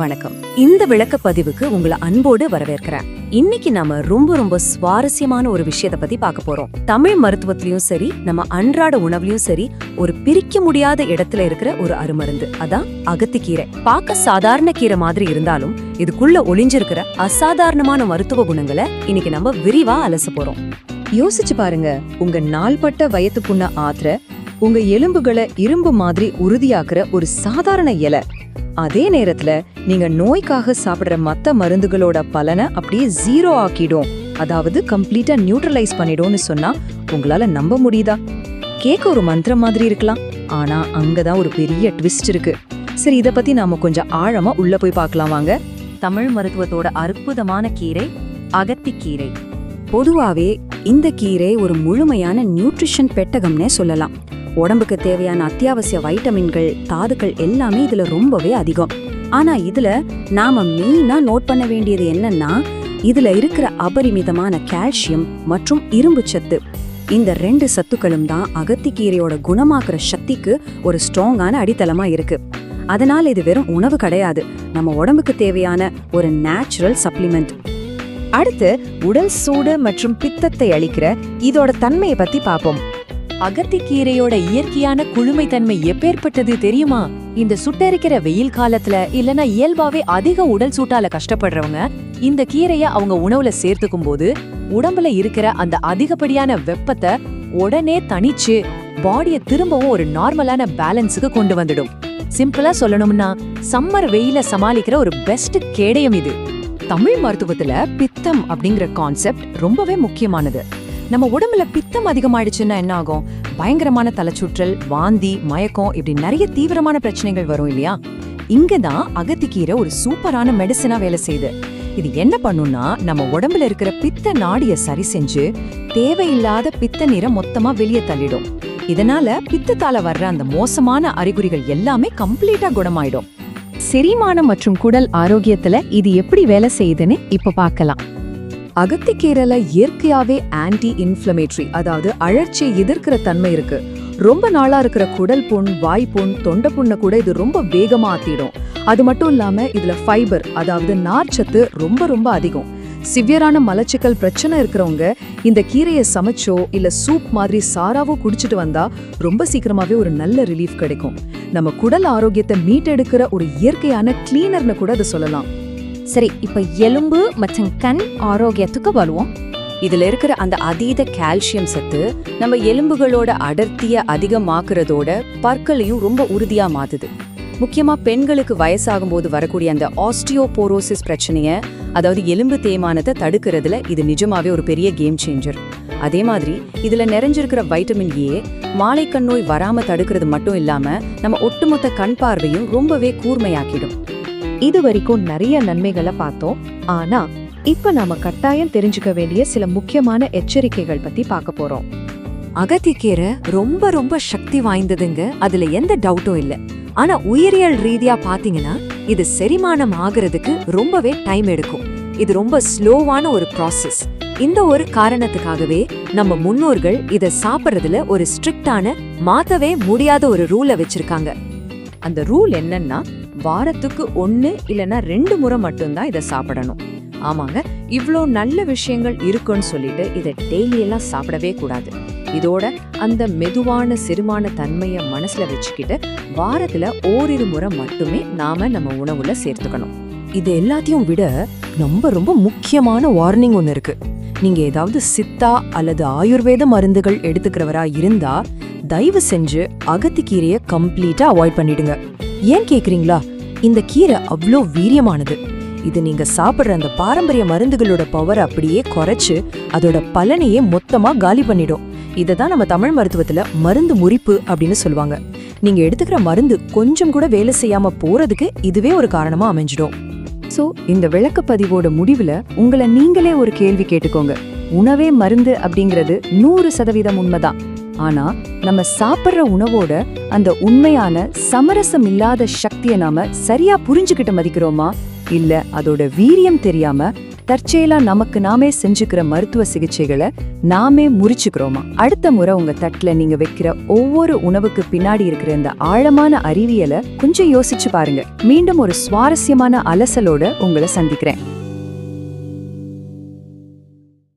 வணக்கம். இந்த விளக்க பதிவுக்கு உங்களை அன்போடு வரவேற்கிறேன். இன்னைக்கு நாம ரொம்ப சுவாரஸ்யமான ஒரு விஷயத்தை பத்தி பார்க்க போறோம். தமிழ் மருத்துவத்திலயும் சரி, நம்ம அன்றாட உணவுலயும் சரி, ஒரு பிரிக்க முடியாத இடத்துல இருக்கிற ஒரு அருமருந்து. அதான் அகத்திக்கீரை. பார்க்க சாதாரண கீரை மாதிரி இருந்தாலும் இதுக்குள்ள ஒளிஞ்சிருக்கிற அசாதாரணமான மருத்துவ குணங்களை இன்னைக்கு நம்ம விரிவா அலச போறோம். யோசிச்சு பாருங்க, உங்க நாள்பட்ட வயத்து புண்ண ஆத்திர, உங்க எலும்புகளை இரும்பு மாதிரி உறுதியாக்குற ஒரு சாதாரண இலை, அதே நேரத்துல நீங்க நோய்க்காக சாப்பிடுற மத்த மருந்துகளோட பலனை அப்படியே ஜீரோ ஆக்கிடும், அதாவது கம்ப்ளீட்டா நியூட்ரலைஸ் பண்ணிடும்னு சொன்னா உங்களால நம்ப முடியுதா? கேட்க ஒரு மந்திரம் மாதிரி இருக்கலாம், ஆனா அங்கதான் ஒரு பெரிய ட்விஸ்ட் இருக்கு. சரி, இத பத்தி நாம கொஞ்சம் ஆழமா உள்ள போய் பார்க்கலாம் வாங்க. தமிழ் மருத்துவத்தோட அற்புதமான கீரை அகத்திக்கீரை. பொதுவாவே இந்த கீரை ஒரு முழுமையான நியூட்ரிஷன் பெட்டகம்னே சொல்லலாம். உடம்புக்கு தேவையான அத்தியாவசிய வைட்டமின்கள், தாதுக்கள் எல்லாமே இதுல ரொம்பவே அதிகம். ஆனா இதுல நாம மெயினா நோட் பண்ண வேண்டியது என்னன்னா, இதுல இருக்கிற அபரிமிதமான கால்சியம் மற்றும் இரும்பு சத்து. இந்த 2 சத்துக்களும் தான் அகத்திக்கீரையோட குணமாக்குற சக்திக்கு ஒரு ஸ்ட்ராங்கான அடித்தளமா இருக்கு. அதனால இது வெறும் உணவு கிடையாது, நம்ம உடம்புக்கு தேவையான ஒரு நேச்சுரல் சப்ளிமெண்ட். அடுத்து உடல் சூடு மற்றும் பித்தத்தை அளிக்கிற இதோட தன்மையை பத்தி பார்ப்போம். அகத்திக்கீரையோட இயற்கையான குளுமைத்தன்மை எப்பேற்பட்டது தெரியுமா? இந்த சுட்டெரிக்கிற வெயில் காலத்துல இல்லனா இயல்பாவே அதிக உடல் சூட்டால கஷ்டப்படுறவங்க இந்த கீரைய அவங்க உணவுல சேர்த்துக்கும் போது உடம்புல இருக்கிற அந்த அதிகப்படியான வெப்பத்தை உடனே தணிச்சு பாடிய திரும்பவும் ஒரு நார்மலான பேலன்ஸுக்கு கொண்டு வந்துடும். சிம்பிளா சொல்லணும்னா சம்மர் வெயில சமாளிக்கிற ஒரு பெஸ்ட் கேடயம் இது. தமிழ் மருத்துவத்துல பித்தம் அப்படிங்கிற கான்செப்ட் ரொம்பவே முக்கியமானது. நம்ம உடம்புல பித்தம் அதிகமாயிடுச்சுன்னா என்ன ஆகும்? பயங்கரமான தலைச்சுற்றல், வாந்தி, மயக்கம், இப்படி நிறைய தீவிரமான பிரச்சனைகள் வரும் இல்லையா? இங்கதான் அகத்திக்கீரை ஒரு சூப்பரான மெடிசனா வேலை செய்யுது. இது என்ன பண்ணும்னா, நம்ம உடம்புல இருக்கிற பித்த நாடிய சரி செஞ்சு தேவையில்லாத பித்த நீரை மொத்தமா வெளியே தள்ளிடும். இதனால பித்தத்தால வர்ற அந்த மோசமான அறிகுறிகள் எல்லாமே கம்ப்ளீட்டா குணமாயிடும். செரிமானம் மற்றும் குடல் ஆரோக்கியத்துல இது எப்படி வேலை செய்யுதுன்னு இப்ப பார்க்கலாம். அகத்திக்கீரைல இயற்கையாவே ஆன்டி இன்ஃப்ளமேட்டரி, அதாவது அழற்சியை எதிர்க்கிற தன்மை இருக்கு. ரொம்ப நாளா இருக்கிற குடல் புண், வாய்ப்புண், தொண்டை புண்ணை கூட இது ரொம்ப வேகமா ஆத்திடும். அது மட்டும் இல்லாம இதுல ஃபைபர், அதாவது நார்ச்சத்து ரொம்ப அதிகம். சிவியரான மலச்சிக்கல் பிரச்சனை இருக்கிறவங்க இந்த கீரையை சமைச்சோ இல்ல சூப் மாதிரி சாராவோ குடிச்சிட்டு வந்தா ரொம்ப சீக்கிரமாவே ஒரு நல்ல ரிலீஃப் கிடைக்கும். நம்ம குடல் ஆரோக்கியத்தை மீட்டெடுக்கிற ஒரு இயற்கையான கிளீனர்னு கூட அதை சொல்லலாம். சரி, இப்ப எலும்பு மற்றும் கண் ஆரோக்கியத்துக்கு வருவோம். இதுல இருக்கிற அந்த அதீத கால்சியம் சத்து நம்ம எலும்புகளோட அடர்த்திய அதிகமாக்குறதோட பற்களையும் ரொம்ப உறுதியா மாத்துது. முக்கியமா பெண்களுக்கு வயசாகும் போது வரக்கூடிய அந்த ஆஸ்டியோபோரோசிஸ் பிரச்சனைய, அதாவது எலும்பு தேய்மானத்தை தடுக்கிறதுல இது நிஜமாவே ஒரு பெரிய கேம் சேஞ்சர். அதே மாதிரி இதுல நிறைஞ்சிருக்கிற வைட்டமின் ஏ மாலைக்கண் நோய் வராம தடுக்கிறது மட்டும் இல்லாம நம்ம ஒட்டுமொத்த கண் பார்வையும் ரொம்பவே கூர்மையாக்கிடும். இது வரைக்கும் நிறைய நன்மைகளை பார்த்தோம். ஆனா இப்ப நாம கட்டாயம் தெரிஞ்சுக்க வேண்டிய சில முக்கியமான எச்சரிக்கைகள் பத்தி பார்க்க போறோம். அகத்திக்கீரை ரொம்ப சக்தி வாய்ந்ததுங்க, அதுல எந்த டவுட்டும் இல்ல. ஆனா உயிரியல் ரீதியா பாத்தீங்கன்னா இது செரிமானம் ஆகிறதுக்கு ரொம்பவே டைம் எடுக்கும். இது ரொம்ப ஸ்லோவான ஒரு ப்ராசஸ். இந்த ஒரு காரணத்துக்காகவே நம்ம முன்னோர்கள் இத சாப்பிடுறதுல ஒரு ஸ்ட்ரிக்டான, மாத்தவே முடியாத ஒரு ரூலை வச்சிருக்காங்க. அந்த ரூல் என்னன்னா, வாரத்துக்கு 1 இல்லனா 2 முறை மட்டும்தான் இதை சாப்பிடணும். ஆமாங்க, இவ்ளோ நல்ல விஷயங்கள் இருக்குன்னு சொல்லிட்டு இதை டெய்லி எல்லாம் சாப்பிடவே கூடாது. இதோட அந்த மெதுவான செரிமான தன்மைய மனசுல வச்சுக்கிட்டு வாரத்துல ஓரிரு முறை மட்டுமே நாம நம்ம உணவுல சேர்த்துக்கணும். இது எல்லாத்தையும் விட ரொம்ப முக்கியமான வார்னிங் ஒன்னு இருக்கு. நீங்க ஏதாவது சித்தா அல்லது ஆயுர்வேத மருந்துகள் எடுத்துக்கிறவரா இருந்தா தயவு செஞ்சு அகத்திக்கீரையை கம்ப்ளீட்டா அவாய்ட் பண்ணிடுங்க. ஏன் கேக்குறீங்களா? இந்த கீரை அவ்வளோ வீரியமானது. இது நீங்க சாப்பிடுற அந்த பாரம்பரிய மருந்துகளோட பவர் அப்படியே குறைச்சு அதோட பலனையே மொத்தமா காலி பண்ணிடும். இததான் நம்ம தமிழ் மருத்துவத்துல மருந்து முறிப்பு அப்படின்னு சொல்லுவாங்க. நீங்க எடுத்துக்கிற மருந்து கொஞ்சம் கூட வேலை செய்யாம போறதுக்கு இதுவே ஒரு காரணமா அமைஞ்சிடும். சோ இந்த விளக்கப்பதிவோட முடிவுல உங்களை நீங்களே ஒரு கேள்வி கேட்டுக்கோங்க. உணவே மருந்து அப்படிங்கிறது 100% உண்மைதான். ஆனா நம்ம சாப்பிடுற உணவோட அந்த உண்மையான சமரசம் இல்லாத சக்தியை நாம சரியா புரிஞ்சுக்கிட்டு மதிக்கிறோமா, இல்ல அதோட வீரியம் தெரியாம தற்செயலா நமக்கு நாமே செஞ்சுக்கிற மருத்துவ சிகிச்சைகளை நாமே முறிச்சுக்கிறோமா? அடுத்த முறை உங்க தட்டுல நீங்க வைக்கிற ஒவ்வொரு உணவுக்கு பின்னாடி இருக்கிற இந்த ஆழமான அறிவியலை கொஞ்சம் யோசிச்சு பாருங்க. மீண்டும் ஒரு சுவாரஸ்யமான அலசலோட உங்களை சந்திக்கிறேன்.